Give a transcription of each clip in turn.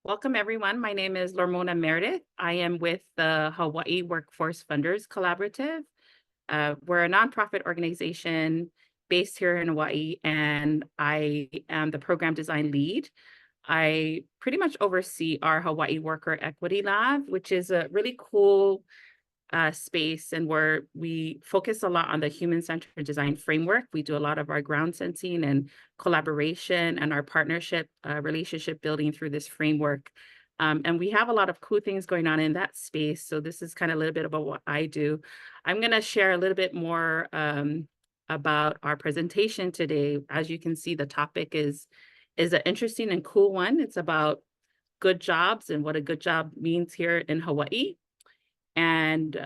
Welcome, everyone. My name is Lormona Meredith. I am with the Hawaii Workforce Funders Collaborative. We're a nonprofit organization based here in Hawaii, and I am the program design lead. I pretty much oversee our Hawaii Worker Equity Lab, which is a really cool space and where we focus a lot on the human-centered design framework. We do a lot of our ground sensing and collaboration and our partnership relationship building through this framework. And we have a lot of cool things going on in that space. So this is kind of a little bit about what I do. I'm going to share a little bit more about our presentation today. As you can see, the topic is an interesting and cool one. It's about good jobs and what a good job means here in Hawaii. And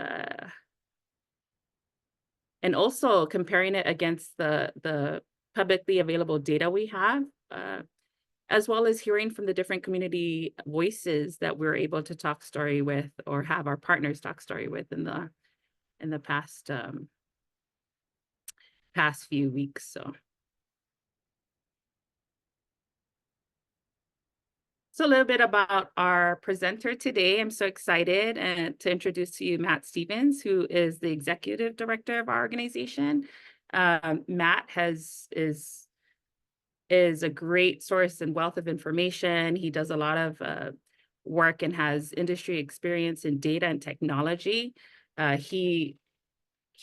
also comparing it against the publicly available data we have, as well as hearing from the different community voices that we're able to talk story with or have our partners talk story with in the past few weeks. So a little bit about our presenter today. I'm so excited to introduce to you Matt Stevens, who is the executive director of our organization. Matt is a great source and wealth of information. He does a lot of work and has industry experience in data and technology. He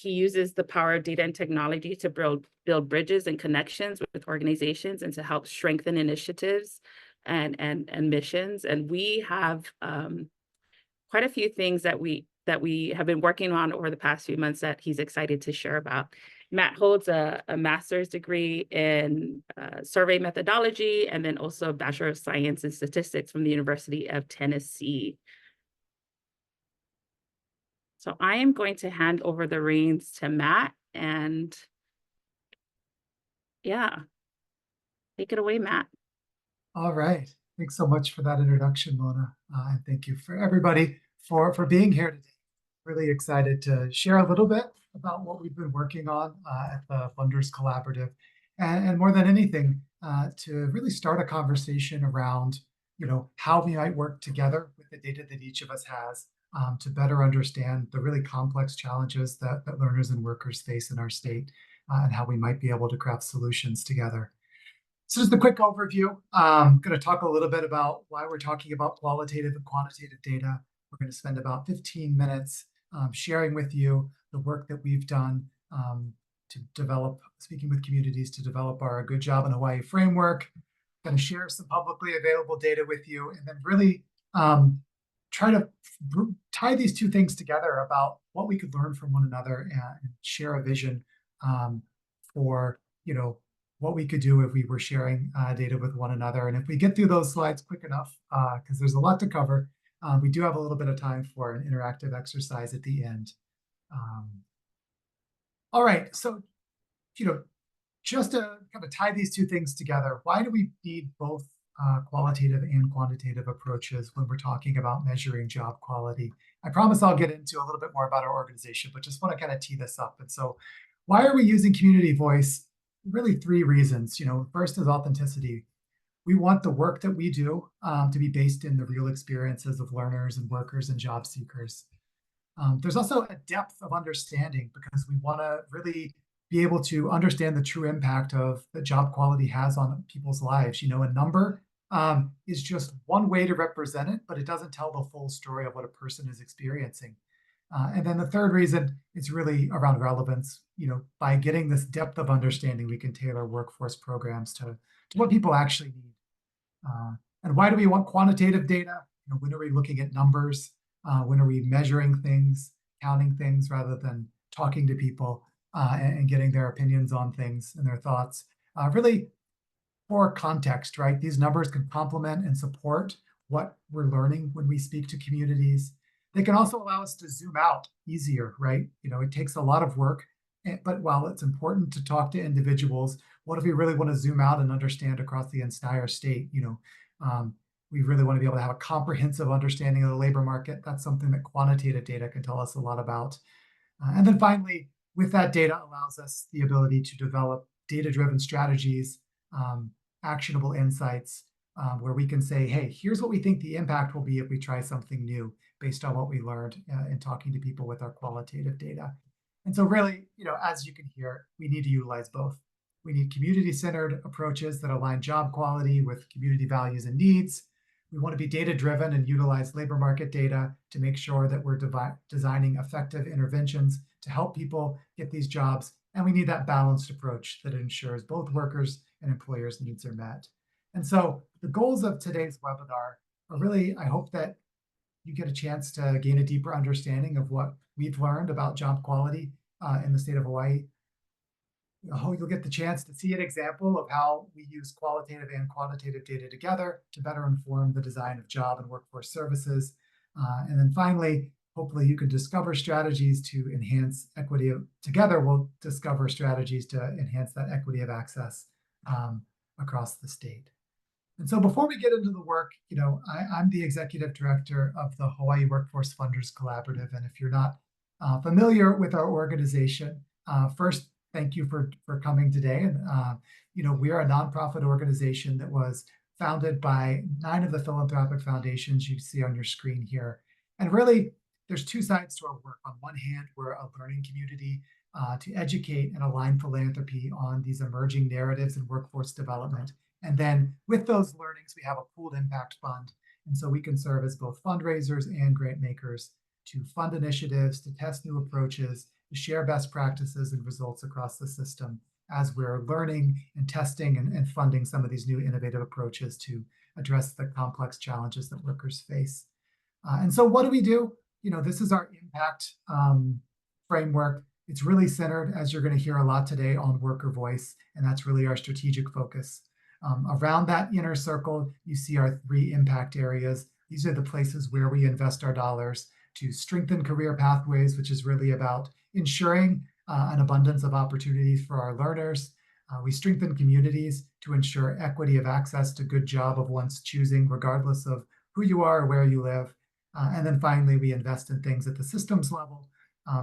uses the power of data and technology to build bridges and connections with organizations and to help strengthen initiatives and missions. And we have quite a few things that we have been working on over the past few months that he's excited to share about. Matt holds a master's degree in survey methodology and then also a Bachelor of Science in Statistics from the University of Tennessee. So I am going to hand over the reins to Matt, and yeah, take it away, Matt. All right. Thanks so much for that introduction, Mona. And thank you for everybody for being here today. Really excited to share a little bit about what we've been working on at the Funders Collaborative. And more than anything, to really start a conversation around, how we might work together with the data that each of us has to better understand the really complex challenges that learners and workers face in our state and how we might be able to craft solutions together. So just a quick overview. I'm going to talk a little bit about why we're talking about qualitative and quantitative data. We're going to spend about 15 minutes sharing with you the work that we've done to develop, speaking with communities to develop our Good Job in Hawaii framework. I'm going to share some publicly available data with you and then really try to tie these two things together about what we could learn from one another and share a vision for, what we could do if we were sharing data with one another. And if we get through those slides quick enough, because there's a lot to cover, we do have a little bit of time for an interactive exercise at the end. All right, so, just to kind of tie these two things together, why do we need both qualitative and quantitative approaches when we're talking about measuring job quality? I promise I'll get into a little bit more about our organization, but just want to kind of tee this up. And so why are we using community voice? Really three reasons. First is authenticity. We want the work that we do to be based in the real experiences of learners and workers and job seekers. There's also a depth of understanding because we want to really be able to understand the true impact of that job quality has on people's lives. A number is just one way to represent it, but it doesn't tell the full story of what a person is experiencing. And then the third reason is really around relevance. By getting this depth of understanding, we can tailor workforce programs to what people actually need. And why do we want quantitative data? When are we looking at numbers? When are we measuring things, counting things, rather than talking to people and getting their opinions on things and their thoughts? Really for context, right? These numbers can complement and support what we're learning when we speak to communities. They can also allow us to zoom out easier, right? It takes a lot of work, but while it's important to talk to individuals, what if we really want to zoom out and understand across the entire state? We really want to be able to have a comprehensive understanding of the labor market. That's something that quantitative data can tell us a lot about. And then finally, with that data allows us the ability to develop data-driven strategies, actionable insights where we can say, hey, here's what we think the impact will be if we try something new based on what we learned in talking to people with our qualitative data. And so really, as you can hear, we need to utilize both. We need community-centered approaches that align job quality with community values and needs. We want to be data-driven and utilize labor market data to make sure that we're designing effective interventions to help people get these jobs. And we need that balanced approach that ensures both workers and employers' needs are met. And so the goals of today's webinar are really, I hope that you get a chance to gain a deeper understanding of what we've learned about job quality in the state of Hawaii. I hope you'll get the chance to see an example of how we use qualitative and quantitative data together to better inform the design of job and workforce services. And then finally, hopefully you can discover strategies to enhance equity. Together, we'll discover strategies to enhance that equity of access across the state. And so before we get into the work, I'm the executive director of the Hawaii Workforce Funders Collaborative. And if you're not familiar with our organization, first, thank you for coming today. And, we are a nonprofit organization that was founded by 9 of the philanthropic foundations you see on your screen here. And really, there's 2 sides to our work. On one hand, we're a learning community to educate and align philanthropy on these emerging narratives in workforce development. And then with those learnings, we have a pooled impact fund. And so we can serve as both fundraisers and grant makers to fund initiatives, to test new approaches, to share best practices and results across the system as we're learning and testing and funding some of these new innovative approaches to address the complex challenges that workers face. And so what do? This is our impact framework. It's really centered, as you're going to hear a lot today, on worker voice, and that's really our strategic focus. Around that inner circle, you see our 3 impact areas. These are the places where we invest our dollars to strengthen career pathways, which is really about ensuring an abundance of opportunities for our learners. We strengthen communities to ensure equity of access to good job of one's choosing, regardless of who you are or where you live. And then finally, we invest in things at the systems level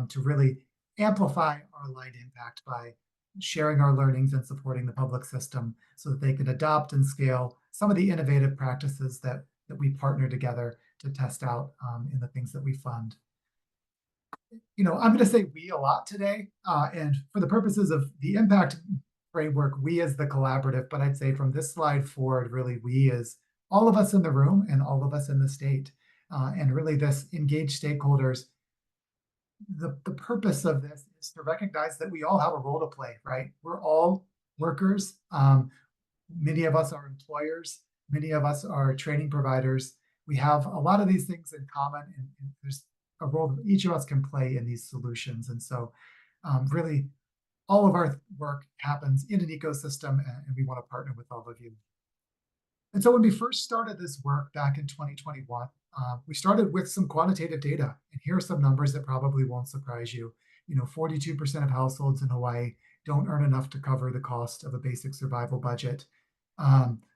to really amplify our aligned impact by sharing our learnings and supporting the public system so that they can adopt and scale some of the innovative practices that we partner together to test out in the things that we fund. I'm going to say we a lot today, and for the purposes of the impact framework, we as the collaborative, but I'd say from this slide forward, really we as all of us in the room and all of us in the state, and really this engaged stakeholders. The purpose of this is to recognize that we all have a role to play, right? We're all workers. Many of us are employers. Many of us are training providers. We have a lot of these things in common, and there's a role that each of us can play in these solutions. And so really, all of our work happens in an ecosystem, and we want to partner with all of you. And so when we first started this work back in 2021, we started with some quantitative data. And here are some numbers that probably won't surprise you. 42% of households in Hawaii don't earn enough to cover the cost of a basic survival budget.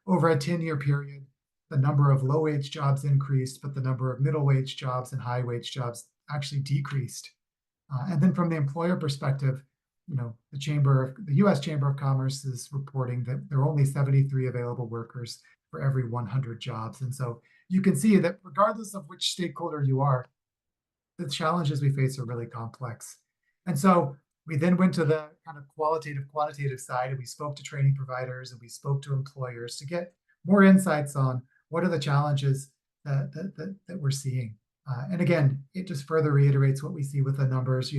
Over a 10-year period, the number of low-wage jobs increased, but the number of middle-wage jobs and high-wage jobs actually decreased. And then from the employer perspective, the U.S. Chamber of Commerce is reporting that there are only 73 available workers for every 100 jobs. And so you can see that regardless of which stakeholder you are, the challenges we face are really complex. And so we then went to the kind of quantitative side, and we spoke to training providers and we spoke to employers to get more insights on what are the challenges that we're seeing. And again, it just further reiterates what we see with the numbers.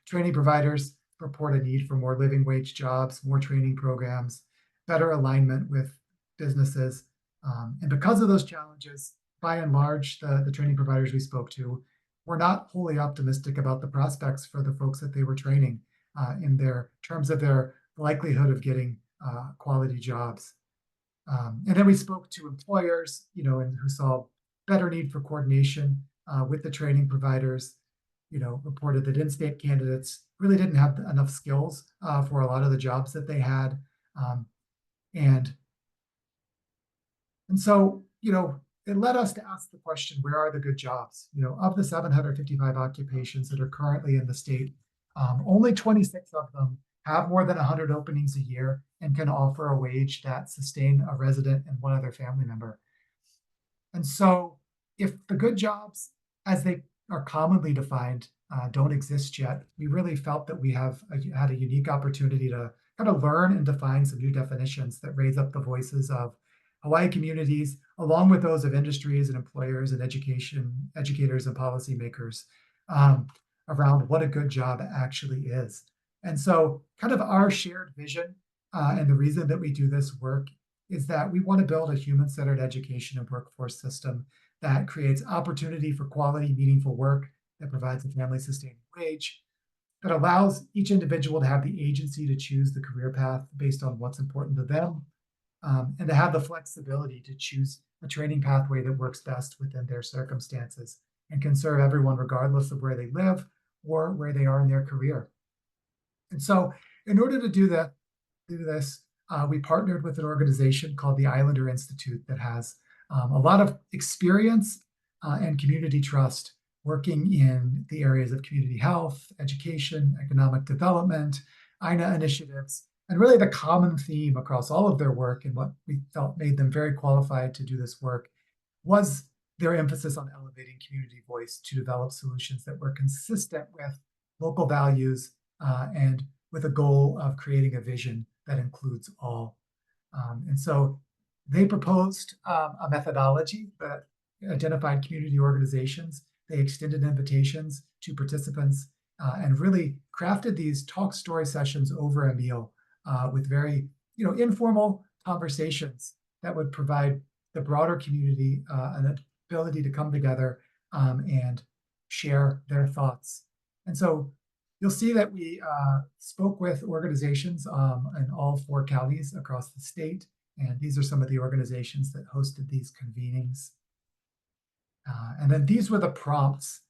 Training providers report a need for more living wage jobs, more training programs, better alignment with businesses. And because of those challenges, by and large, the training providers we spoke to were not wholly optimistic about the prospects for the folks that they were training in their terms of their likelihood of getting quality jobs. And then we spoke to employers, and who saw better need for coordination with the training providers, reported that in-state candidates really didn't have enough skills for a lot of the jobs that they had. And so, it led us to ask the question, where are the good jobs? Of the 755 occupations that are currently in the state, only 26 of them have more than 100 openings a year, and can offer a wage that sustain a resident and one other family member. And so, if the good jobs, as they are commonly defined, don't exist yet, we really felt that we had a unique opportunity to kind of learn and define some new definitions that raise up the voices of Hawaii communities, along with those of industries and employers and educators and policymakers, um, around what a good job actually is. And so, kind of our shared vision, and the reason that we do this work is that we want to build a human-centered education and workforce system that creates opportunity for quality, meaningful work, that provides a family-sustaining wage, that allows each individual to have the agency to choose the career path based on what's important to them, and to have the flexibility to choose a training pathway that works best within their circumstances and can serve everyone regardless of where they live or where they are in their career. And so, in order to do this, we partnered with an organization called the Islander Institute that has a lot of experience and community trust working in the areas of community health, education, economic development, INA initiatives, and really the common theme across all of their work and what we felt made them very qualified to do this work was their emphasis on elevating community voice to develop solutions that were consistent with local values and with a goal of creating a vision that includes all. And so they proposed a methodology that identified community organizations. They extended invitations to participants and really crafted these talk story sessions over a meal with very, informal conversations that would provide the broader community an ability to come together and share their thoughts. And so you'll see that we spoke with organizations in all 4 counties across the state, and these are some of the organizations that hosted these convenings. And then these were the prompts,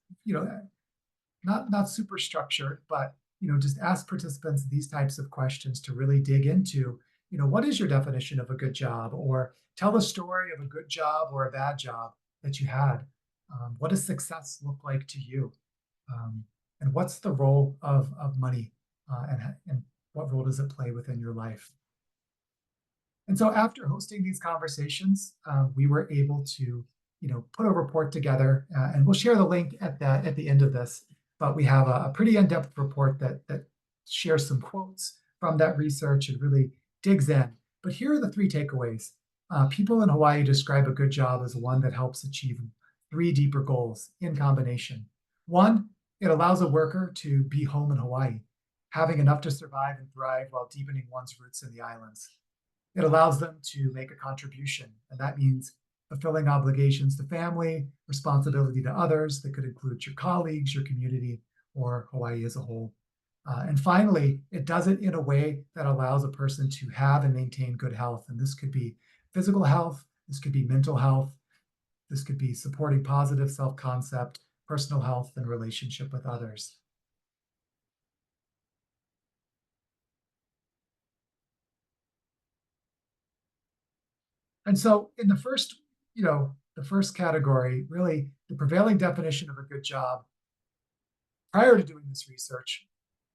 not super structured, but just ask participants these types of questions to really dig into, what is your definition of a good job, or tell a story of a good job or a bad job that you had. What does success look like to you? And what's the role of money, and what role does it play within your life? And so after hosting these conversations, we were able to, put a report together, and we'll share the link at the end of this. But we have a pretty in-depth report that shares some quotes from that research and really digs in. But here are the 3 takeaways. People in Hawaii describe a good job as one that helps achieve 3 deeper goals in combination. 1, it allows a worker to be home in Hawaii, having enough to survive and thrive while deepening one's roots in the islands. It allows them to make a contribution, and that means fulfilling obligations to family, responsibility to others that could include your colleagues, your community, or Hawaii as a whole. And finally, it does it in a way that allows a person to have and maintain good health. And this could be physical health, this could be mental health, this could be supporting positive self-concept, personal health, and relationship with others. And so in the first, the first category, really the prevailing definition of a good job prior to doing this research,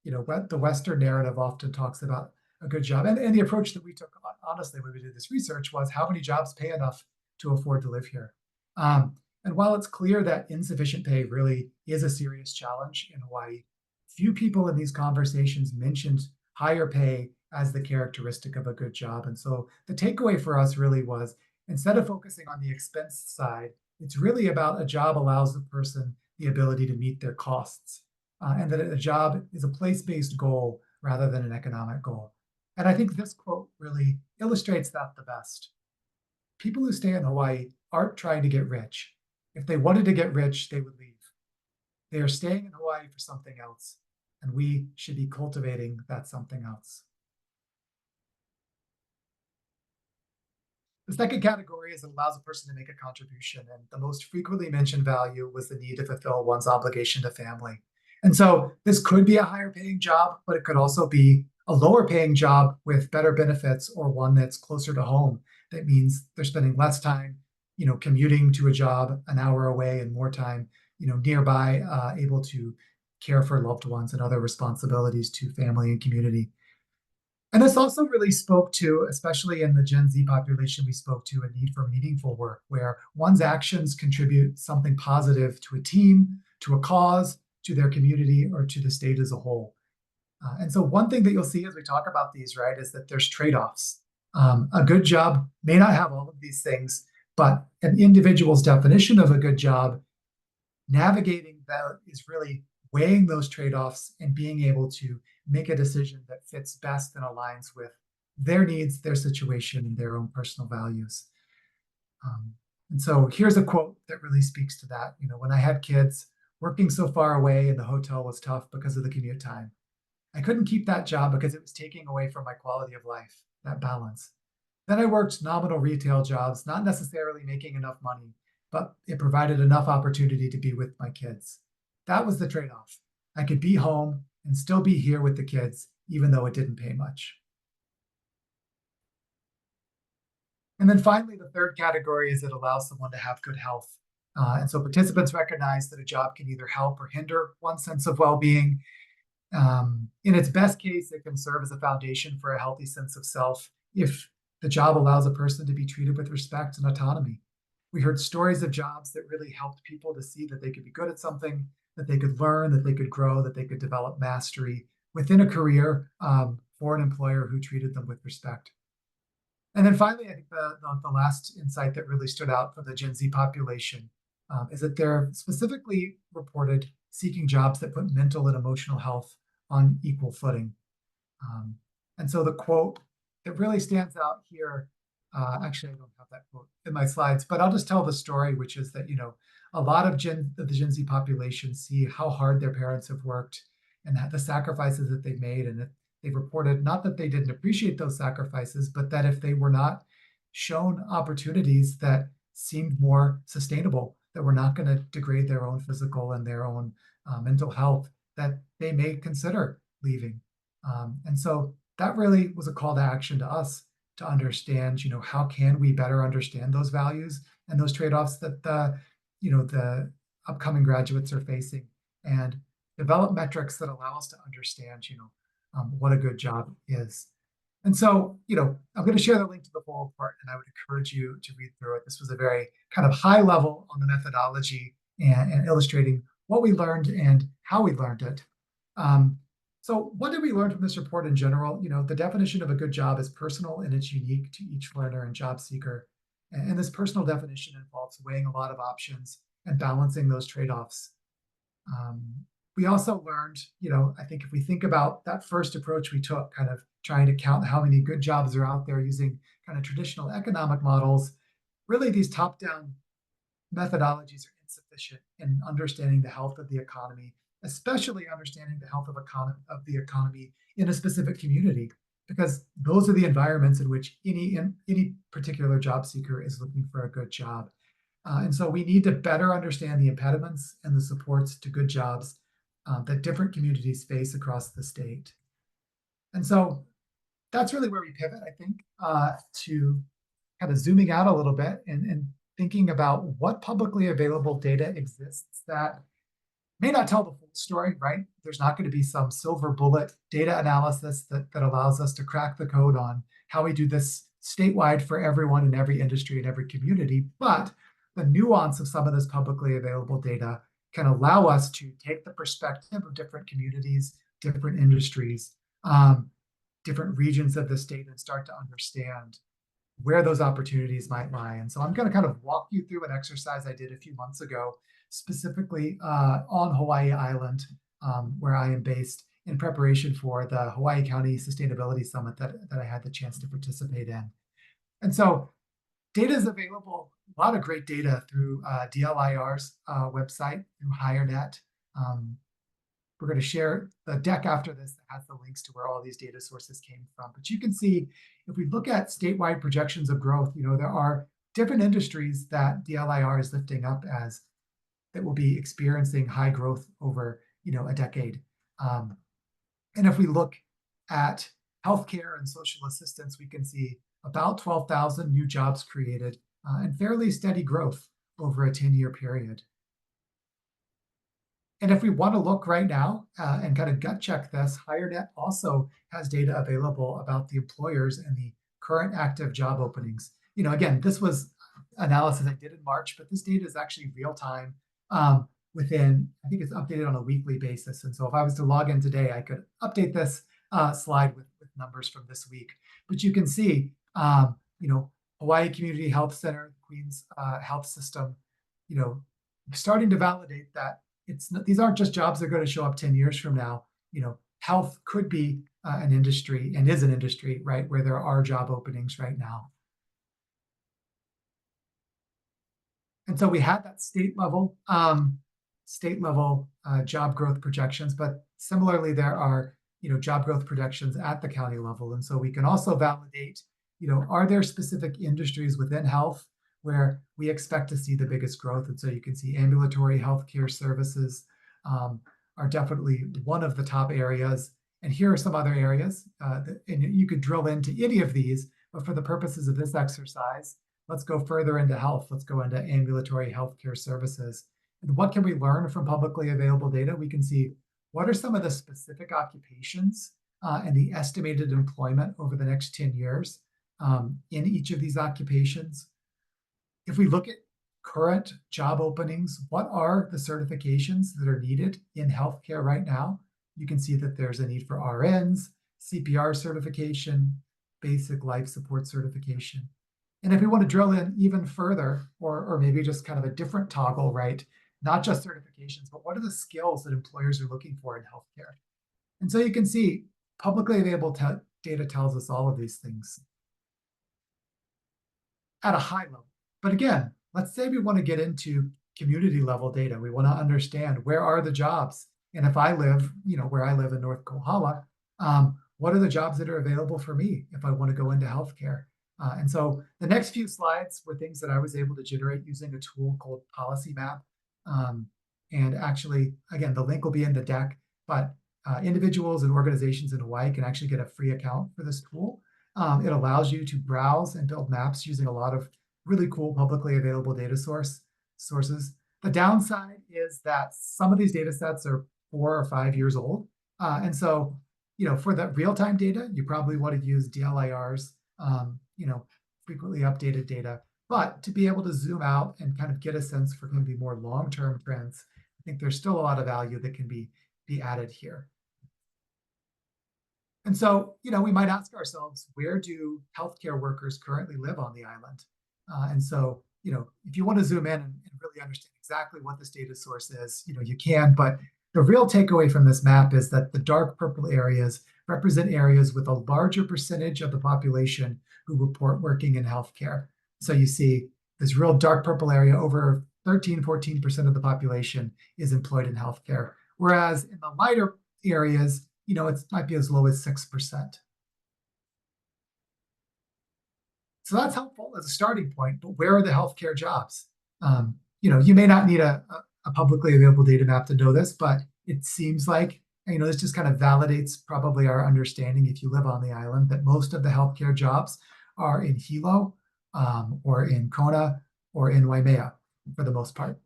the Western narrative often talks about a good job. And the approach that we took, honestly, when we did this research was how many jobs pay enough to afford to live here? And while it's clear that insufficient pay really is a serious challenge in Hawaii, few people in these conversations mentioned higher pay as the characteristic of a good job. And so the takeaway for us really was, instead of focusing on the expense side, it's really about a job allows the person the ability to meet their costs, and that a job is a place-based goal rather than an economic goal. And I think this quote really illustrates that the best. People who stay in Hawaii aren't trying to get rich. If they wanted to get rich, they would leave. They are staying in Hawaii for something else, and we should be cultivating that something else. The second category is it allows a person to make a contribution, and the most frequently mentioned value was the need to fulfill one's obligation to family. And so this could be a higher paying job, but it could also be a lower paying job with better benefits, or one that's closer to home. That means they're spending less time, commuting to a job an hour away and more time, nearby, able to care for loved ones and other responsibilities to family and community. And this also really spoke to, especially in the Gen Z population, we spoke to a need for meaningful work where one's actions contribute something positive to a team, to a cause, to their community, or to the state as a whole. And so one thing that you'll see as we talk about these, right, is that there's trade-offs. A good job may not have all of these things, but an individual's definition of a good job, navigating that is really weighing those trade-offs and being able to make a decision that fits best and aligns with their needs, their situation, and their own personal values. Um, and so here's a quote that really speaks to that. You know, when I had kids, working so far away in the hotel was tough because of the commute time. I couldn't keep that job because it was taking away from my quality of life, that balance. Then I worked nominal retail jobs, not necessarily making enough money, but it provided enough opportunity to be with my kids. That was the trade off. I could be home and still be here with the kids, even though it didn't pay much. And then finally, the third category is it allows someone to have good health. And so participants recognize that a job can either help or hinder one's sense of well being. In its best case, it can serve as a foundation for a healthy sense of self if the job allows a person to be treated with respect and autonomy. We heard stories of jobs that really helped people to see that they could be good at something, that they could learn, that they could grow, that they could develop mastery within a career for an employer who treated them with respect. And then finally, I think the last insight that really stood out for the Gen Z population is that they're specifically reported seeking jobs that put mental and emotional health on equal footing. Um, and so the quote that really stands out here, actually, I don't have that quote in my slides, but I'll just tell the story, which is that, you know, a lot of the Gen Z population see how hard their parents have worked and the sacrifices that they've made. And they've reported not that they didn't appreciate those sacrifices, but that if they were not shown opportunities that seemed more sustainable, that were not going to degrade their own physical and their own mental health, that they may consider leaving. And so that really was a call to action to us to understand, you know, how can we better understand those values and those trade-offs that the upcoming graduates are facing, and develop metrics that allow us to understand, what a good job is. And so, I'm going to share the link to the full report, and I would encourage you to read through it. This was a very kind of high level on the methodology and illustrating what we learned and how we learned it. So what did we learn from this report in general? The definition of a good job is personal and it's unique to each learner and job seeker. And this personal definition involves weighing a lot of options and balancing those trade-offs. We also learned, I think if we think about that first approach we took, kind of trying to count how many good jobs are out there using kind of traditional economic models, really these top-down methodologies are insufficient in understanding the health of the economy, especially understanding the health of the economy in a specific community, because those are the environments in which any particular job seeker is looking for a good job. And so we need to better understand the impediments and the supports to good jobs that different communities face across the state. And so that's really where we pivot, I think, to kind of zooming out a little bit and thinking about what publicly available data exists that may not tell the full story, right? There's not going to be some silver bullet data analysis that allows us to crack the code on how we do this statewide for everyone in every industry and every community. But the nuance of some of this publicly available data can allow us to take the perspective of different communities, different industries, different regions of the state, and start to understand where those opportunities might lie. And so I'm going to kind of walk you through an exercise I did a few months ago, specifically on Hawaii Island, where I am based, in preparation for the Hawaii County Sustainability Summit that I had the chance to participate in. And so data is available, a lot of great data through DLIR's website, through HireNet. We're going to share the deck after this that has the links to where all these data sources came from. But you can see, if we look at statewide projections of growth, there are different industries that DLIR is lifting up as that will be experiencing high growth over, a decade. And if we look at healthcare and social assistance, we can see about 12,000 new jobs created and fairly steady growth over a 10-year period. And if we want to look right now and kind of gut check this, HireNet also has data available about the employers and the current active job openings. Again, this was analysis I did in March, but this data is actually real time within, I think it's updated on a weekly basis. And so if I was to log in today, I could update this slide with numbers from this week. But you can see, Hawaii Community Health Center, Queens Health System, starting to validate that these aren't just jobs that are going to show up 10 years from now. Health could be an industry and is an industry, right, where there are job openings right now. And so we had that state level job growth projections, but similarly, there are job growth projections at the county level. And so we can also validate, are there specific industries within health where we expect to see the biggest growth? And so you can see ambulatory healthcare services are definitely one of the top areas. And here are some other areas, and you could drill into any of these, but for the purposes of this exercise, let's go further into health. Let's go into ambulatory healthcare services. And what can we learn from publicly available data? We can see what are some of the specific occupations and the estimated employment over the next 10 years in each of these occupations. If we look at current job openings, what are the certifications that are needed in healthcare right now? You can see that there's a need for RNs, CPR certification, basic life support certification. And if we want to drill in even further, or maybe just kind of a different toggle, right? Not just certifications, but what are the skills that employers are looking for in healthcare? And so you can see publicly available data tells us all of these things at a high level. But again, let's say we want to get into community level data. We want to understand where are the jobs. And if I live, where I live in North Kohala, what are the jobs that are available for me if I want to go into healthcare? And so the next few slides were things that I was able to generate using a tool called Policy Map. And actually, again, the link will be in the deck, but individuals and organizations in Hawaii can actually get a free account for this tool. It allows you to browse and build maps using a lot of really cool publicly available data sources. The downside is that some of these data sets are 4 or 5 years old. And so, for the real-time data, you probably want to use DLIRs, frequently updated data. But to be able to zoom out and kind of get a sense for maybe more long-term trends, I think there's still a lot of value that can be added here. And so, we might ask ourselves, where do healthcare workers currently live on the island? And so, if you want to zoom in and really understand exactly what this data source is, you can. But the real takeaway from this map is that the dark purple areas represent areas with a larger percentage of the population who report working in healthcare. So you see this real dark purple area, over 13–14% of the population is employed in healthcare. Whereas in the lighter areas, it might be as low as 6%. So that's helpful as a starting point, but where are the healthcare jobs? You may not need a publicly available data map to know this, but it seems like, this just kind of validates probably our understanding, if you live on the island, that most of the healthcare jobs are in Hilo, or in Kona, or in Waimea for the most part.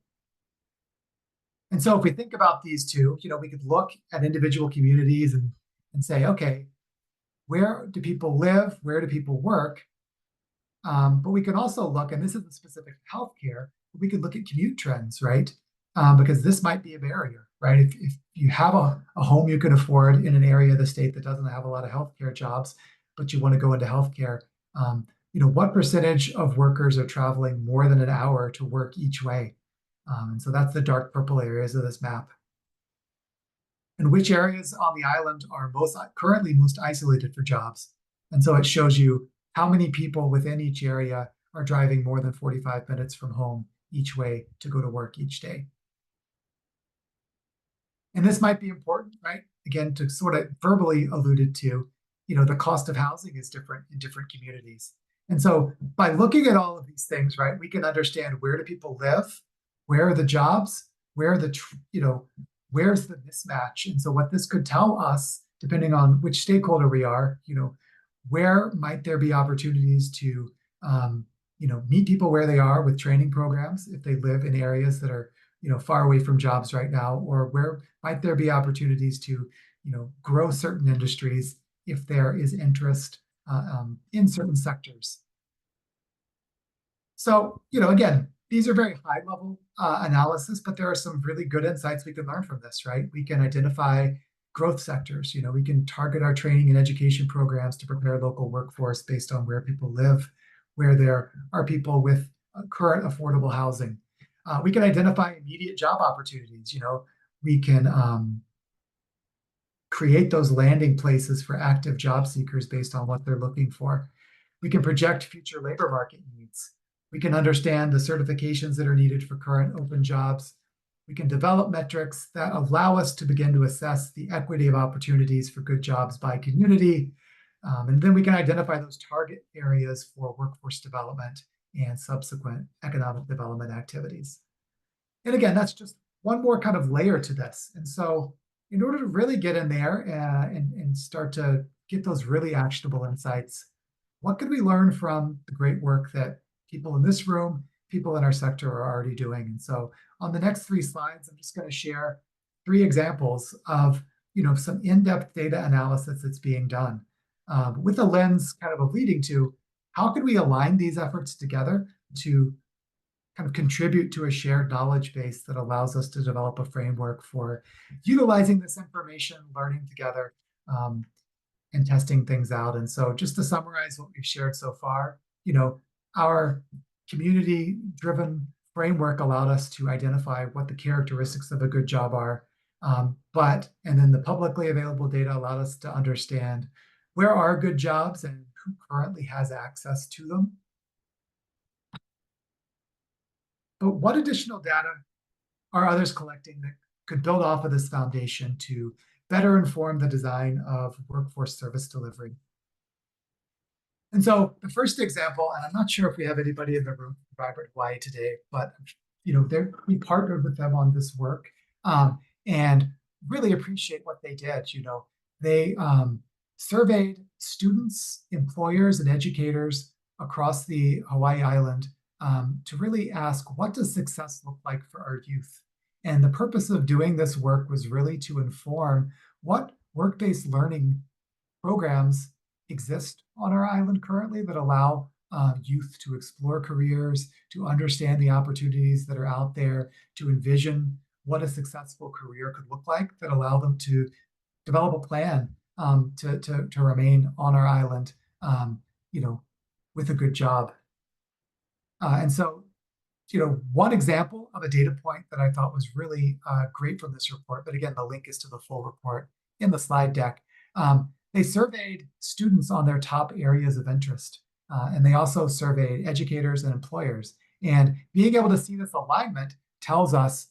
And so if we think about these two, we could look at individual communities and say, okay, where do people live? Where do people work? But we can also look, and this isn't specific to healthcare, but we could look at commute trends, right? Because this might be a barrier, right? If you have a home you can afford in an area of the state that doesn't have a lot of healthcare jobs, but you want to go into healthcare, what percentage of workers are traveling more than an hour to work each way? And so that's the dark purple areas of this map. And which areas on the island are currently most isolated for jobs? And so it shows you how many people within each area are driving more than 45 minutes from home each way to go to work each day. And this might be important, right? Again, to sort of verbally alluded to, the cost of housing is different in different communities. And so by looking at all of these things, right, we can understand, where do people live? Where are the jobs? Where's the mismatch? And so what this could tell us, depending on which stakeholder we are, where might there be opportunities to, meet people where they are with training programs if they live in areas that are, far away from jobs right now, or where might there be opportunities to, grow certain industries if there is interest in certain sectors. So, again, these are very high level analysis, but there are some really good insights we can learn from this, right? We can identify growth sectors. We can target our training and education programs to prepare local workforce based on where people live, where there are people with current affordable housing. We can identify immediate job opportunities. We can create those landing places for active job seekers based on what they're looking for. We can project future labor market needs. We can understand the certifications that are needed for current open jobs. We can develop metrics that allow us to begin to assess the equity of opportunities for good jobs by community. And then we can identify those target areas for workforce development and subsequent economic development activities. And again, that's just one more kind of layer to this. And so in order to really get in there and start to get those really actionable insights, what could we learn from the great work that people in this room, people in our sector are already doing? And so on the next 3 slides, I'm just going to share 3 examples of some in-depth data analysis that's being done with a lens kind of leading to how could we align these efforts together to kind of contribute to a shared knowledge base that allows us to develop a framework for utilizing this information, learning together, and testing things out. And so just to summarize what we've shared so far, our community-driven framework allowed us to identify what the characteristics of a good job are. And then the publicly available data allowed us to understand where are good jobs and who currently has access to them. But what additional data are others collecting that could build off of this foundation to better inform the design of workforce service delivery? And so the first example, and I'm not sure if we have anybody in the room from Vibrant Hawaii today, but we partnered with them on this work and really appreciate what they did. They surveyed students, employers, and educators across the Hawaii Island to really ask, what does success look like for our youth? And the purpose of doing this work was really to inform what work-based learning programs exist on our island currently that allow youth to explore careers, to understand the opportunities that are out there, to envision what a successful career could look like, that allow them to develop a plan to remain on our island, with a good job. And so, one example of a data point that I thought was really great from this report, but again, the link is to the full report in the slide deck. They surveyed students on their top areas of interest, and they also surveyed educators and employers. And being able to see this alignment tells us,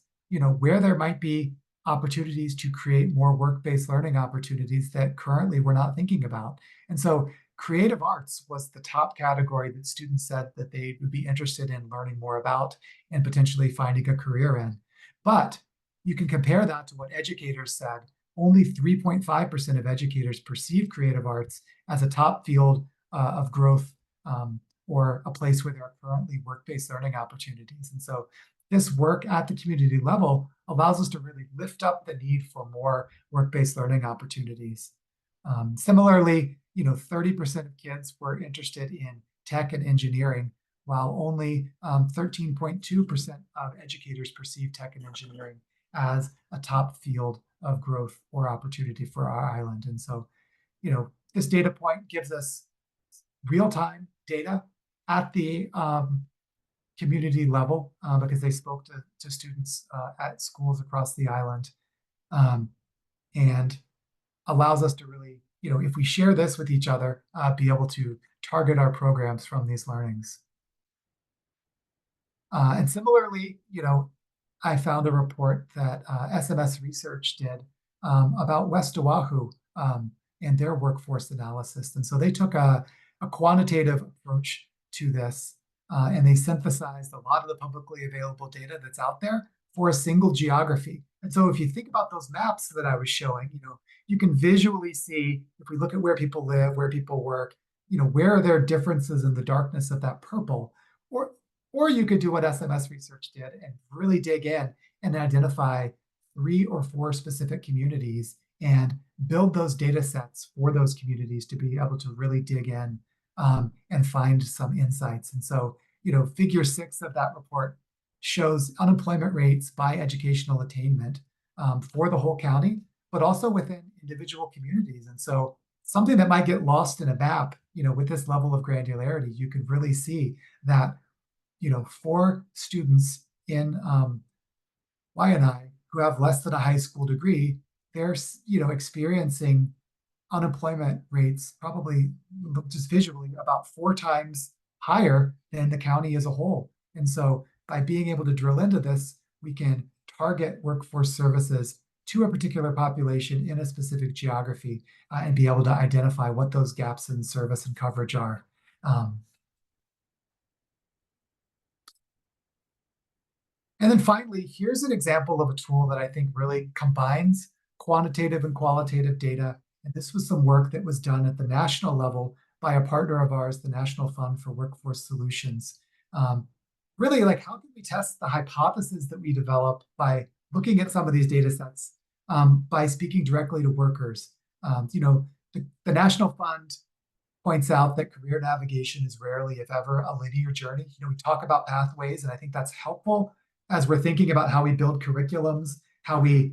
where there might be opportunities to create more work-based learning opportunities that currently we're not thinking about. And so creative arts was the top category that students said that they would be interested in learning more about and potentially finding a career in. But you can compare that to what educators said. Only 3.5% of educators perceive creative arts as a top field of growth or a place where there are currently work-based learning opportunities. And so this work at the community level allows us to really lift up the need for more work-based learning opportunities. Similarly, 30% of kids were interested in tech and engineering, while only 13.2% of educators perceive tech and engineering as a top field of growth or opportunity for our island. And so, this data point gives us real-time data at the community level because they spoke to students at schools across the island, and allows us to really, if we share this with each other, be able to target our programs from these learnings. And similarly, I found a report that SMS Research did about West Oahu and their workforce analysis. And so they took a quantitative approach to this, and they synthesized a lot of the publicly available data that's out there for a single geography. And so if you think about those maps that I was showing, you can visually see, if we look at where people live, where people work, where are there differences in the darkness of that purple, Or you could do what SMS research did and really dig in and identify 3 or 4 specific communities and build those data sets for those communities to be able to really dig in and find some insights. And so, figure 6 of that report shows unemployment rates by educational attainment for the whole county, but also within individual communities. And so something that might get lost in a map, with this level of granularity, you could really see that, for students in Waianae who have less than a high school degree, they're, experiencing unemployment rates probably just visually about 4 times higher than the county as a whole. And so by being able to drill into this, we can target workforce services to a particular population in a specific geography and be able to identify what those gaps in service and coverage are. And then finally, here's an example of a tool that I think really combines quantitative and qualitative data. And this was some work that was done at the national level by a partner of ours, the National Fund for Workforce Solutions. Really, like, how can we test the hypotheses that we develop by looking at some of these data sets, by speaking directly to workers? The National Fund points out that career navigation is rarely, if ever, a linear journey. We talk about pathways, and I think that's helpful as we're thinking about how we build curriculums, how we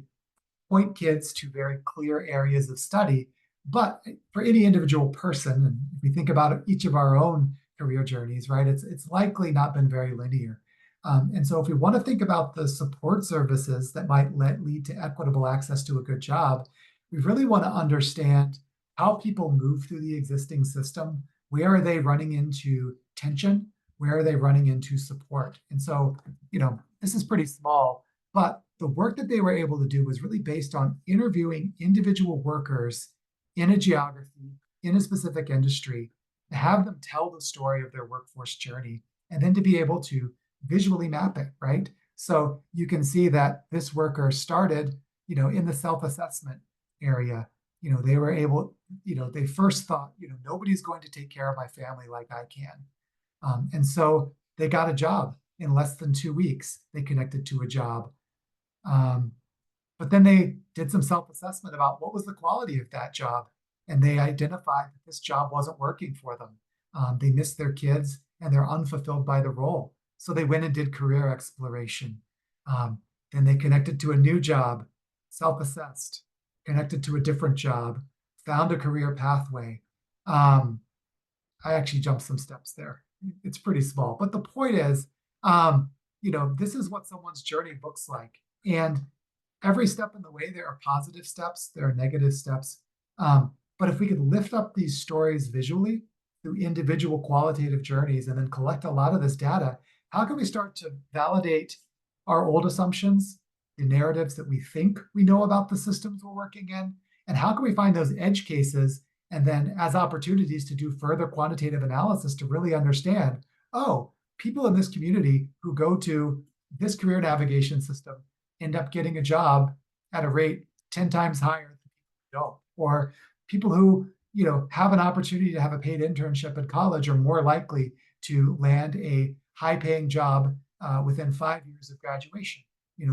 point kids to very clear areas of study. But for any individual person, and if we think about each of our own career journeys, right, it's likely not been very linear. And so if we want to think about the support services that might lead to equitable access to a good job, we really want to understand how people move through the existing system. Where are they running into tension? Where are they running into support? And so, this is pretty small, but the work that they were able to do was really based on interviewing individual workers in a geography, in a specific industry, to have them tell the story of their workforce journey, and then to be able to visually map it, right? So you can see that this worker started, in the self-assessment area. They were able, they first thought, nobody's going to take care of my family like I can. And so they got a job in less than 2 weeks. They connected to a job. But then they did some self-assessment about what was the quality of that job. And they identified that this job wasn't working for them. They missed their kids and they're unfulfilled by the role. So they went and did career exploration. Then they connected to a new job, self-assessed, connected to a different job, found a career pathway. I actually jumped some steps there. It's pretty small, but the point is, this is what someone's journey looks like. And every step in the way, there are positive steps, there are negative steps. But if we could lift up these stories visually through individual qualitative journeys and then collect a lot of this data, how can we start to validate our old assumptions, the narratives that we think we know about the systems we're working in? And how can we find those edge cases and then as opportunities to do further quantitative analysis to really understand, people in this community who go to this career navigation system end up getting a job at a rate 10 times higher than people who don't. Or people who, have an opportunity to have a paid internship at college are more likely to land a high-paying job within 5 years of graduation.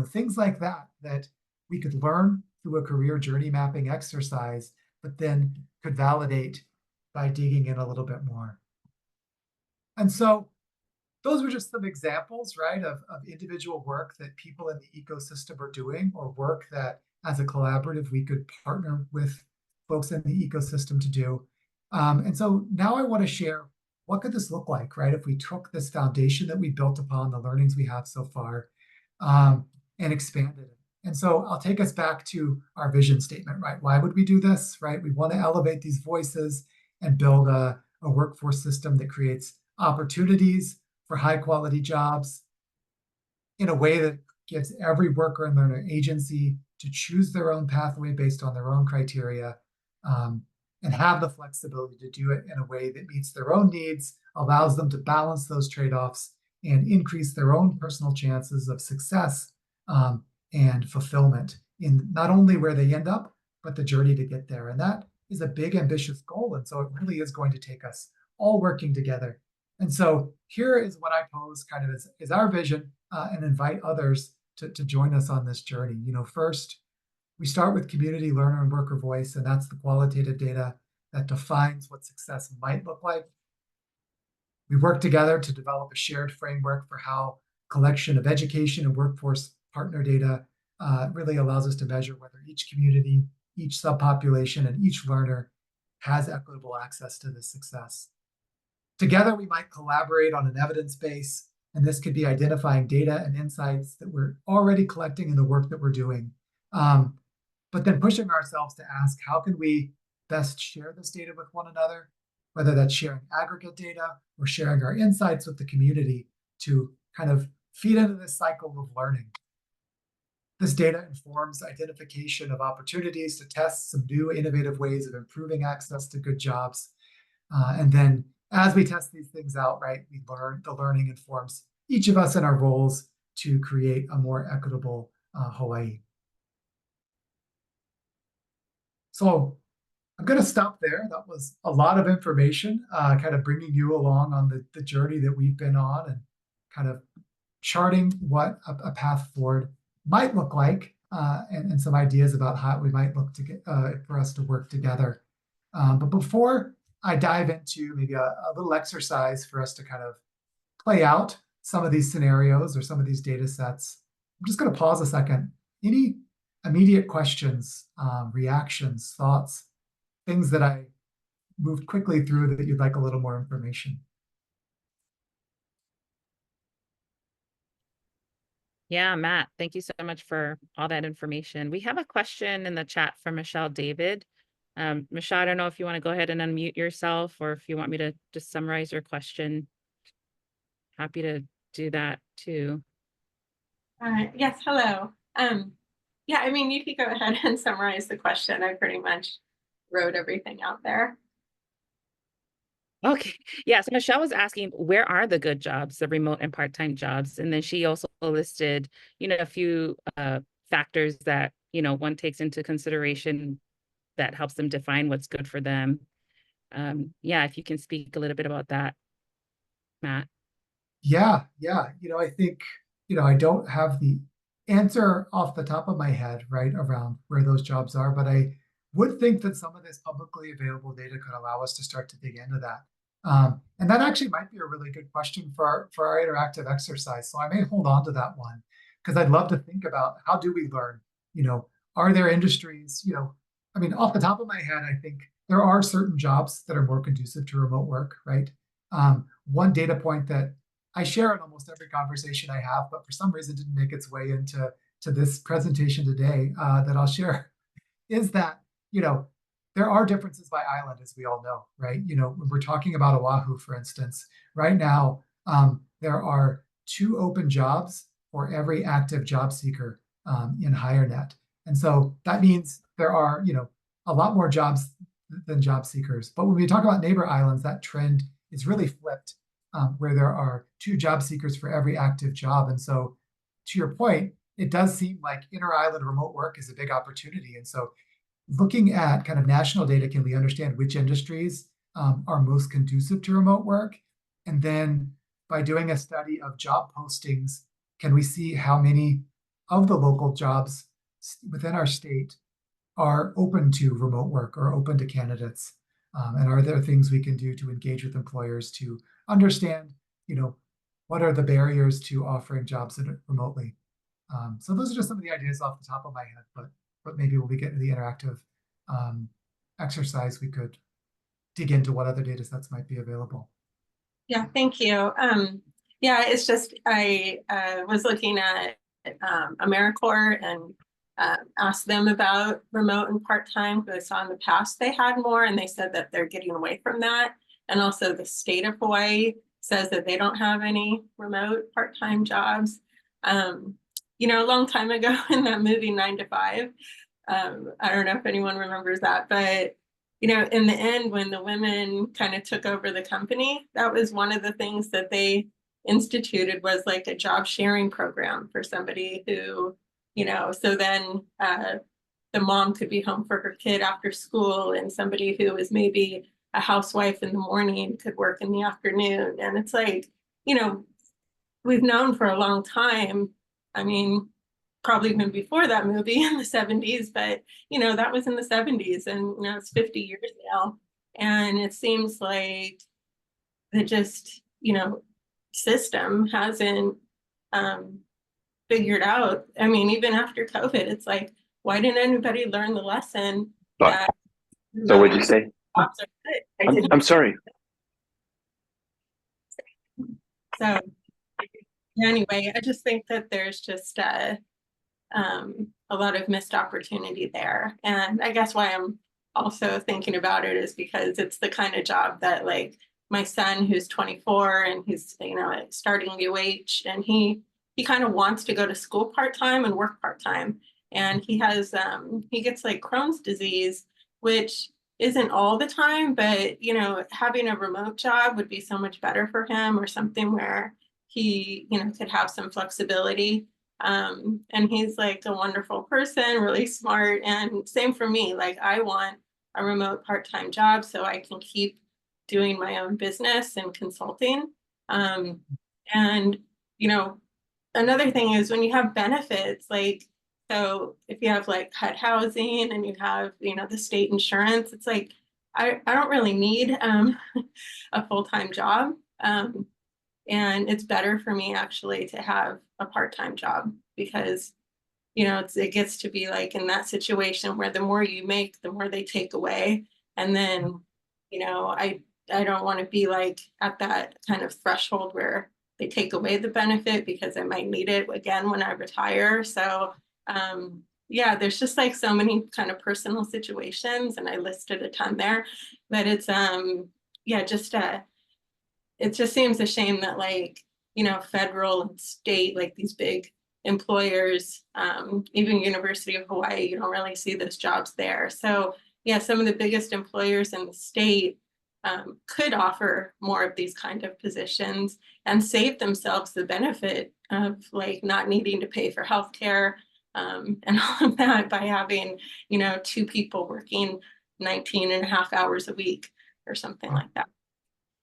Things like that we could learn through a career journey mapping exercise, but then could validate by digging in a little bit more. And so those were just some examples, right, of individual work that people in the ecosystem are doing, or work that as a collaborative we could partner with folks in the ecosystem to do. And so now I want to share, what could this look like, right, if we took this foundation that we built upon, the learnings we have so far, and expanded it. And so I'll take us back to our vision statement, right? Why would we do this, right? We want to elevate these voices and build a workforce system that creates opportunities for high quality jobs in a way that gives every worker and learner agency to choose their own pathway based on their own criteria, and have the flexibility to do it in a way that meets their own needs, allows them to balance those trade-offs and increase their own personal chances of success and fulfillment in not only where they end up, but the journey to get there. And that is a big, ambitious goal. And so it really is going to take us all working together And so here is what I pose kind of as our vision, and invite others to join us on this journey. First, we start with community learner and worker voice, and that's the qualitative data that defines what success might look like. We work together to develop a shared framework for how collection of education and workforce partner data really allows us to measure whether each community, each subpopulation, and each learner has equitable access to this success. Together, we might collaborate on an evidence base, and this could be identifying data and insights that we're already collecting in the work that we're doing. But then pushing ourselves to ask, how can we best share this data with one another, whether that's sharing aggregate data or sharing our insights with the community to kind of feed into this cycle of learning. This data informs identification of opportunities to test some new innovative ways of improving access to good jobs. And then as we test these things out, right, we learn, the learning informs each of us in our roles to create a more equitable Hawaii. So I'm going to stop there. That was a lot of information, kind of bringing you along on the journey that we've been on and kind of charting what a path forward might look like, and some ideas about how we might look to get for us to work together. But before I dive into maybe a little exercise for us to kind of play out some of these scenarios or some of these data sets, I'm just going to pause a second. Any immediate questions, reactions, thoughts, things that I moved quickly through that you'd like a little more information? Yeah, Matt, thank you so much for all that information. We have a question in the chat from Michelle David. Michelle, I don't know if you want to go ahead and unmute yourself or if you want me to just summarize your question. Happy to do that too. Yes, hello. Yeah, I mean, you could go ahead and summarize the question. I pretty much wrote everything out there. Okay. Yeah. So Michelle was asking, where are the good jobs, the remote and part-time jobs? And then she also listed, a few factors that, one takes into consideration that helps them define what's good for them. Yeah, if you can speak a little bit about that, Matt. Yeah. I think, I don't have the answer off the top of my head, right, around where those jobs are, but I would think that some of this publicly available data could allow us to start to dig into that. And that actually might be a really good question for our interactive exercise. So I may hold on to that one because I'd love to think about how do we learn, are there industries, I mean, off the top of my head, I think there are certain jobs that are more conducive to remote work, right? One data point that I share in almost every conversation I have, but for some reason didn't make its way into this presentation today, that I'll share, is that, there are differences by island, as we all know, right? When we're talking about Oahu, for instance, right now, there are 2 open jobs for every active job seeker in HireNet. And so that means there are, a lot more jobs than job seekers. But when we talk about neighbor islands, that trend is really flipped, where there are 2 job seekers for every active job. And so to your point, it does seem like inter-island remote work is a big opportunity. And so looking at kind of national data, can we understand which industries are most conducive to remote work? And then by doing a study of job postings, can we see how many of the local jobs within our state are open to remote work or open to candidates? And are there things we can do to engage with employers to understand, what are the barriers to offering jobs remotely? So those are just some of the ideas off the top of my head, but maybe when we get into the interactive exercise, we could dig into what other data sets might be available. Yeah, thank you. Yeah, it's just, I was looking at AmeriCorps and asked them about remote and part-time because I saw in the past they had more and they said that they're getting away from that. And also the state of Hawaii says that they don't have any remote part-time jobs. A long time ago in that movie 9 to 5, I don't know if anyone remembers that, but in the end, when the women kind of took over the company, that was one of the things that they instituted was like a job sharing program for somebody who, so then the mom could be home for her kid after school and somebody who was maybe a housewife in the morning could work in the afternoon. And it's like, you know, we've known for a long time. I mean, probably even before that movie in the 70s, but you know, that was in the 70s, and you know, it's 50 years now. And it seems like the just, you know, system hasn't figured out. I mean, even after COVID, it's like, why didn't anybody learn the lesson But, that so what'd you say? jobs are good? I'm sorry. So anyway, I just think that there's just a lot of missed opportunity there. And I guess why I'm also thinking about it is because it's the kind of job that, like, my son, who's 24 and he's, you know, starting UH, and he kind of wants to go to school part-time and work part-time. And he has he gets like Crohn's disease, which isn't all the time, but you know, having a remote job would be so much better for him, or something where he, you know, could have some flexibility. And he's like a wonderful person, really smart. And same for me, like I want a remote part-time job so I can keep doing my own business and consulting. And, you know, another thing is when you have benefits, like, so if you have like HUD housing and you have, you know, the state insurance, it's like, I don't really need a full-time job. And it's better for me actually to have a part-time job, because, you know, it gets to be like in that situation where the more you make, the more they take away. And then, you know, I don't want to be like at that kind of threshold where they take away the benefit because I might need it again when I retire. So yeah, there's just like so many kind of personal situations, and I listed a ton there, but it's yeah, just it just seems a shame that, like, you know, federal and state, like these big employers, even University of Hawaii, you don't really see those jobs there. So yeah, some of the biggest employers in the state could offer more of these kind of positions and save themselves the benefit of like not needing to pay for healthcare and all of that by having, you know, 2 people working 19 and a half hours a week or something like that.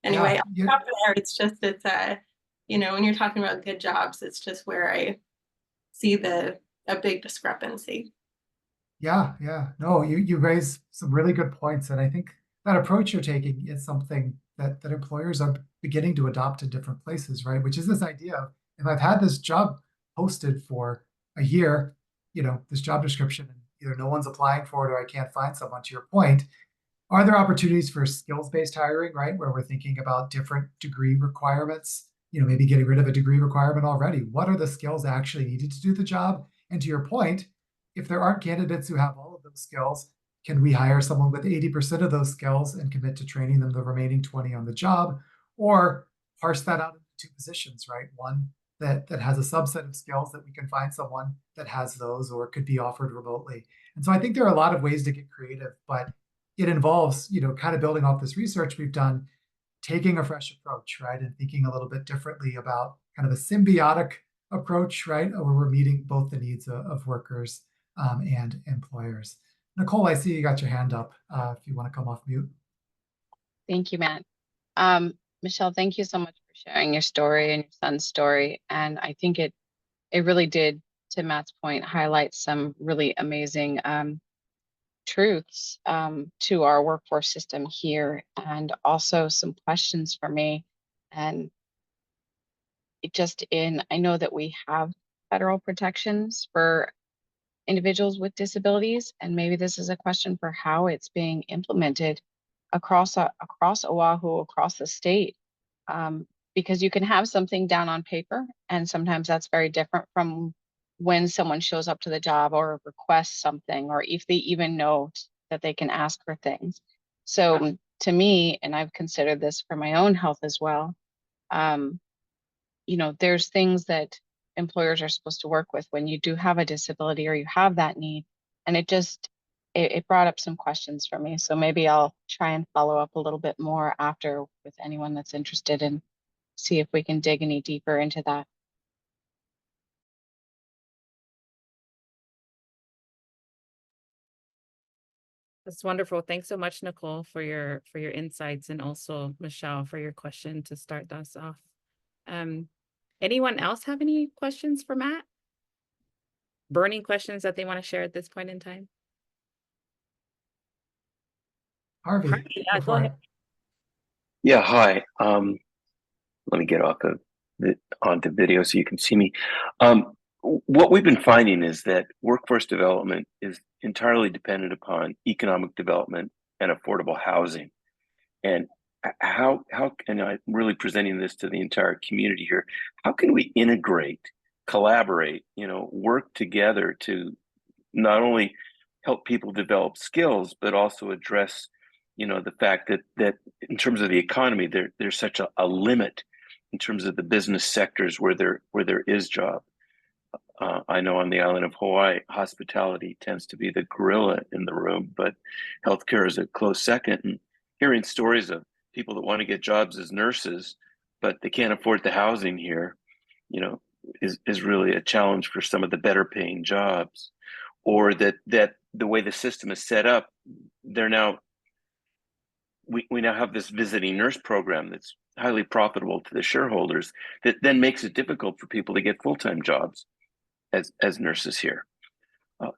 Anyway, Yeah, up there, it's just, it's you know, when you're talking about good jobs, it's just where I see a big discrepancy. yeah. No, you raise some really good points, and I think that approach you're taking is something that employers are beginning to adopt in different places, right? Which is this idea of, if I've had this job posted for a year, you know, this job description, and either no one's applying for it or I can't find someone, to your point, are there opportunities for skills-based hiring, right? Where we're thinking about different degree requirements, you know, maybe getting rid of a degree requirement already. What are the skills actually needed to do the job? And to your point, if there aren't candidates who have all of those skills, can we hire someone with 80% of those skills and commit to training them the remaining 20 on the job? Or parse that out into 2 positions, right? One that has a subset of skills that we can find someone that has those, or could be offered remotely. And so I think there are a lot of ways to get creative, but it involves, you know, kind of building off this research we've done, taking a fresh approach, right? And thinking a little bit differently about kind of a symbiotic approach, right? Where we're meeting both the needs of workers and employers. Nicole, I see you got your hand up if you want to come off mute. Thank you, Matt. Michelle, thank you so much for sharing your story and your son's story. And I think it really did, to Matt's point, highlight some really amazing truths to our workforce system here, and also some questions for me. And I know that we have federal protections for individuals with disabilities, and maybe this is a question for how it's being implemented across Oahu, across the state, because you can have something down on paper, and sometimes that's very different from when someone shows up to the job or requests something, or if they even know that they can ask for things. So to me, and I've considered this for my own health as well, you know, there's things that employers are supposed to work with when you do have a disability or you have that need. And it brought up some questions for me. So maybe I'll try and follow up a little bit more after with anyone that's interested, and see if we can dig any deeper into that. That's wonderful. Thanks so much, Nicole, for your insights, and also Michelle for your question to start us off. Anyone else have any questions for Matt? Burning questions that they want to share at this point in time? Harvey, Yeah, go go for ahead. it. Yeah, hi. Let me get off of onto video so you can see me. What we've been finding is that workforce development is entirely dependent upon economic development and affordable housing. And how and I'm really presenting this to the entire community here. How can we integrate, collaborate, work together to not only help people develop skills, but also address, the fact that in terms of the economy, there's such a limit in terms of the business sectors where there is job. I know on the island of Hawaii, hospitality tends to be the gorilla in the room, but healthcare is a close second. And hearing stories of people that want to get jobs as nurses, but they can't afford the housing here, is really a challenge for some of the better paying jobs. Or that the way the system is set up, we now have this visiting nurse program that's highly profitable to the shareholders, that then makes it difficult for people to get full-time jobs as nurses here.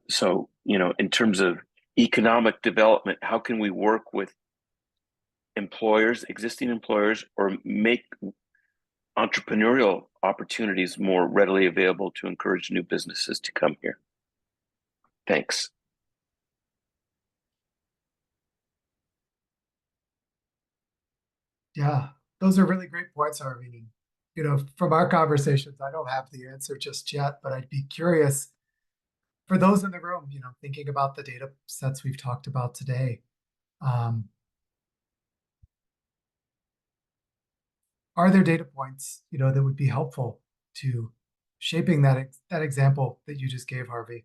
So, in terms of economic development, how can we work with employers, existing employers, or make entrepreneurial opportunities more readily available to encourage new businesses to come here? Thanks. Yeah, those are really great points, Harvey. From our conversations, I don't have the answer just yet, but I'd be curious for those in the room, thinking about the data sets we've talked about today. Are there data points, that would be helpful to shaping that example that you just gave, Harvey?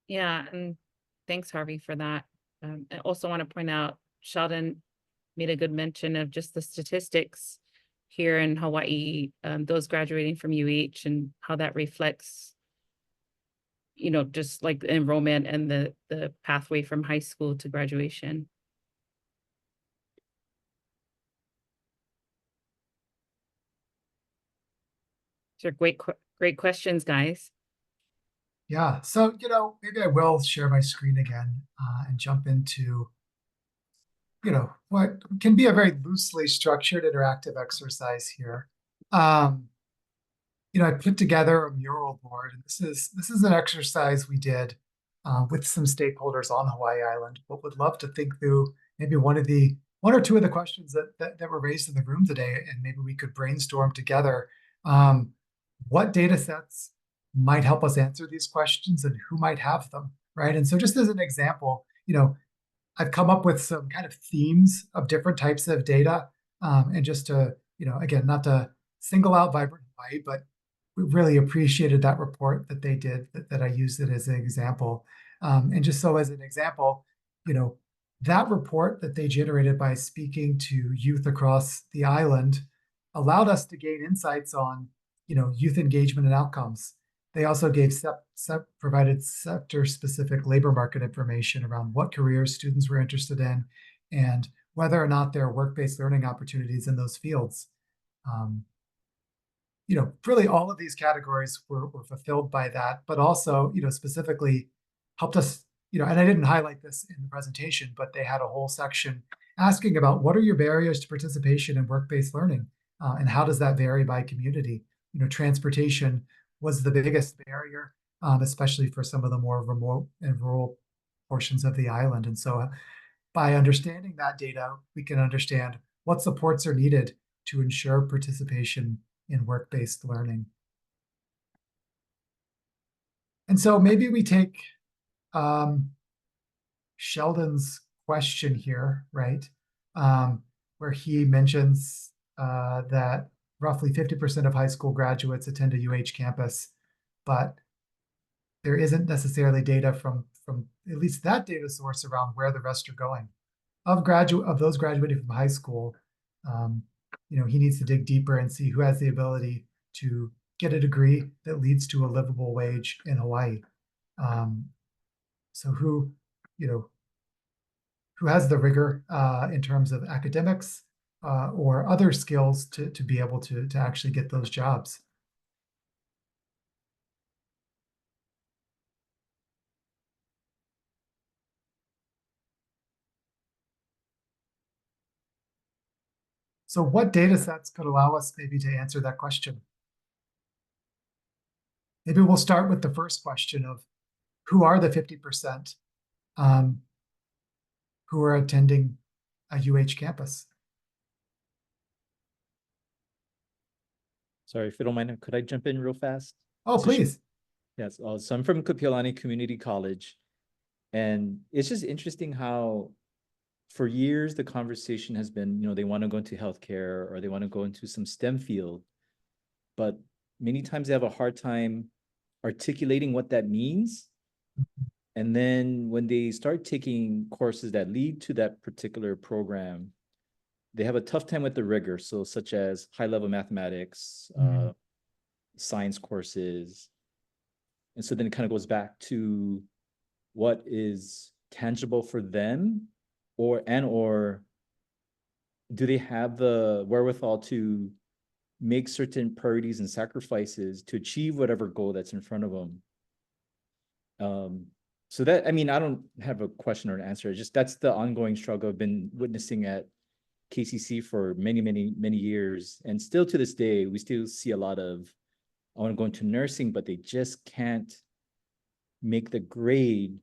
Yeah, and thanks, Harvey, for that. I also want to point out Sheldon made a good mention of just the statistics here in Hawaii, those graduating from UH, and how that reflects, just like the enrollment and the pathway from high school to graduation. These are great questions, guys. Yeah, so maybe I will share my screen again and jump into what can be a very loosely structured interactive exercise here. I put together a mural board, and this is an exercise we did with some stakeholders on Hawaii Island, but would love to think through maybe one or two of the questions that were raised in the room today, and maybe we could brainstorm together what data sets might help us answer these questions and who might have them, right? And so just as an example, I've come up with some kind of themes of different types of data, and just to, again, not to single out Vibrant Hawaii, but we really appreciated that report that they did, that I used it as an example. And just so as an example, that report that they generated by speaking to youth across the island allowed us to gain insights on, youth engagement and outcomes. They also provided sector-specific labor market information around what careers students were interested in and whether or not there are work-based learning opportunities in those fields. Really all of these categories were fulfilled by that, but also, specifically helped us, and I didn't highlight this in the presentation, but they had a whole section asking about what are your barriers to participation in work-based learning, and how does that vary by community? Transportation was the biggest barrier, especially for some of the more remote and rural portions of the island. And so by understanding that data, we can understand what supports are needed to ensure participation in work-based learning. And so maybe we take Sheldon's question here, right? Where he mentions that roughly 50% of high school graduates attend a UH campus, but there isn't necessarily data from at least that data source around where the rest are going. Of those graduating from high school, he needs to dig deeper and see who has the ability to get a degree that leads to a livable wage in Hawaii. So who, you know, who has the rigor in terms of academics or other skills to be able to actually get those jobs. So what data sets could allow us maybe to answer that question? Maybe we'll start with the first question of who are the 50% who are attending a UH campus? Sorry, if you don't mind, could I jump in real fast? Oh, please. Yes, so I'm from Kapiolani Community College, and it's just interesting how for years the conversation has been, they want to go into healthcare or they want to go into some STEM field, but many times they have a hard time articulating what that means. And then when they start taking courses that lead to that particular program, they have a tough time with the rigor. So such as high-level mathematics, science courses. And so then it kind of goes back to what is tangible for them, or do they have the wherewithal to make certain priorities and sacrifices to achieve whatever goal that's in front of them. So that, I mean, I don't have a question or an answer. Just that's the ongoing struggle I've been witnessing at KCC for many, many, many years. And still to this day, we still see a lot of, I want to go into nursing, but they just can't make the grade.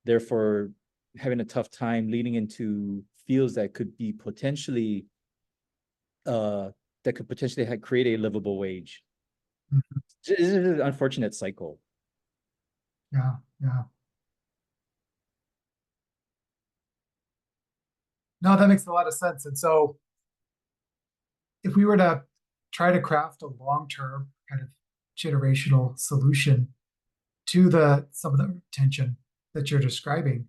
Therefore, having a tough time leading into fields that could be potentially, create a livable wage. Mhm. This is an unfortunate cycle. Yeah, yeah. No, that makes a lot of sense. And so if we were to try to craft a long-term kind of generational solution to some of the tension that you're describing,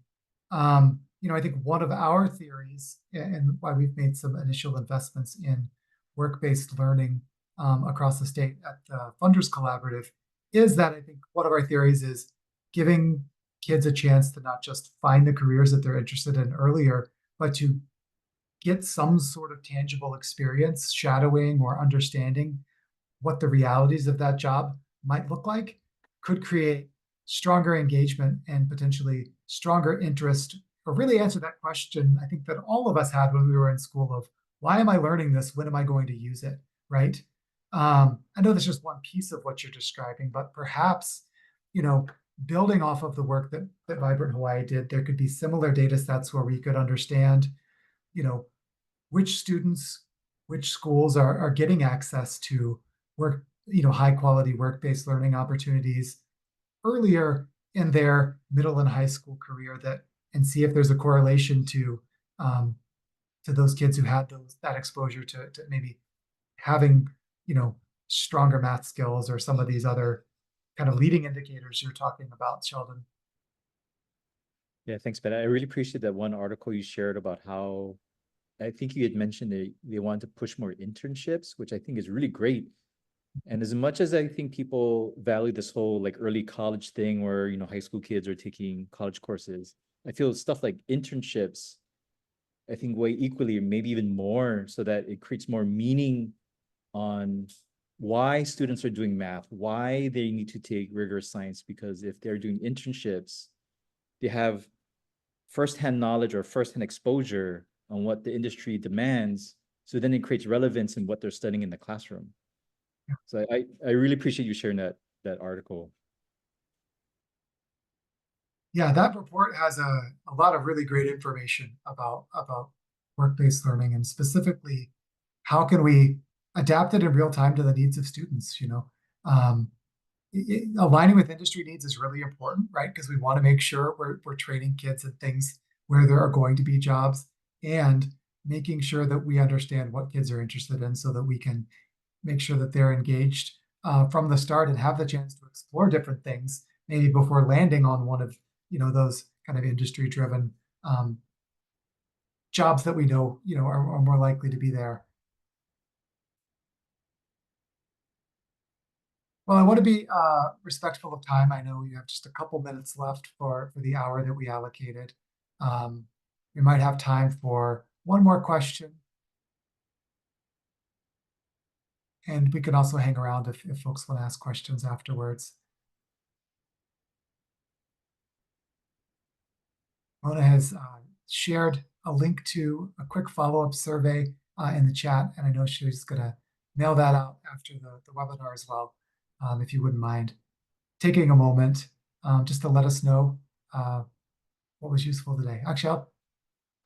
I think one of our theories and why we've made some initial investments in work-based learning across the state at the Funders Collaborative is that I think one of our theories is giving kids a chance to not just find the careers that they're interested in earlier, but to get some sort of tangible experience, shadowing or understanding what the realities of that job might look like, could create stronger engagement and potentially stronger interest, or really answer that question I think that all of us had when we were in school of, why am I learning this? When am I going to use it? Right? I know that's just one piece of what you're describing, but perhaps, building off of the work that Vibrant Hawaii did, there could be similar data sets where we could understand, which students, which schools are getting access to work, high quality work-based learning opportunities earlier in their middle and high school career, and see if there's a correlation to those kids who had that exposure to maybe having, stronger math skills or some of these other kind of leading indicators you're talking about, Sheldon. Yeah, thanks, Ben. I really appreciate that one article you shared about how, I think you had mentioned they want to push more internships, which I think is really great. And as much as I think people value this whole like early college thing where, high school kids are taking college courses, I feel stuff like internships, I think weigh equally, maybe even more, so that it creates more meaning on why students are doing math, why they need to take rigorous science, because if they're doing internships, they have firsthand knowledge or firsthand exposure on what the industry demands. So then it creates relevance in what they're studying in the classroom. Yeah. So I really appreciate you sharing that article. Yeah, that report has a lot of really great information about work-based learning, and specifically how can we adapt it in real time to the needs of students. Aligning with industry needs is really important, right? Because we want to make sure we're training kids in things where there are going to be jobs, and making sure that we understand what kids are interested in so that we can make sure that they're engaged from the start and have the chance to explore different things, maybe before landing on one of those kind of industry-driven jobs that we know are more likely to be there. Well, I want to be respectful of time. I know we have just a couple minutes left for the hour that we allocated. We might have time for one more question. And we can also hang around if folks want to ask questions afterwards. Mona has shared a link to a quick follow-up survey in the chat, and I know she's going to mail that out after the webinar as well. If you wouldn't mind taking a moment just to let us know what was useful today. Actually,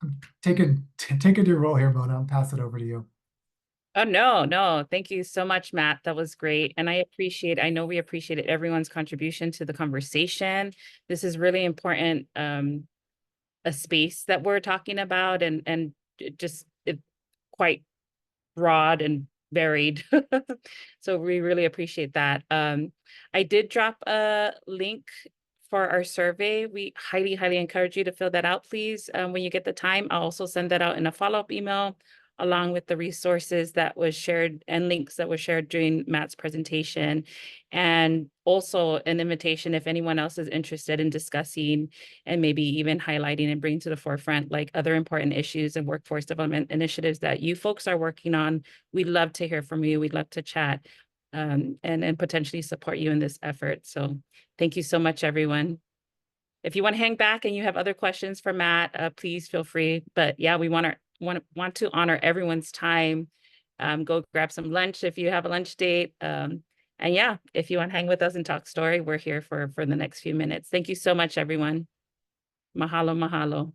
I'm taking your role here, Mona. I'll pass it over to you. Oh, no. Thank you so much, Matt. That was great. And I know we appreciated everyone's contribution to the conversation. This is really important, a space that we're talking about and just quite broad and varied. So we really appreciate that. I did drop a link for our survey. We highly, highly encourage you to fill that out, please. When you get the time, I'll also send that out in a follow-up email along with the resources that was shared and links that were shared during Matt's presentation. And also an invitation if anyone else is interested in discussing and maybe even highlighting and bringing to the forefront like other important issues and workforce development initiatives that you folks are working on. We'd love to hear from you. We'd love to chat and potentially support you in this effort. So thank you so much, everyone. If you want to hang back and you have other questions for Matt, please feel free. But yeah, we want to honor everyone's time. Go grab some lunch if you have a lunch date. And yeah, if you want to hang with us and talk story, we're here for the next few minutes. Thank you so much, everyone. Mahalo, mahalo.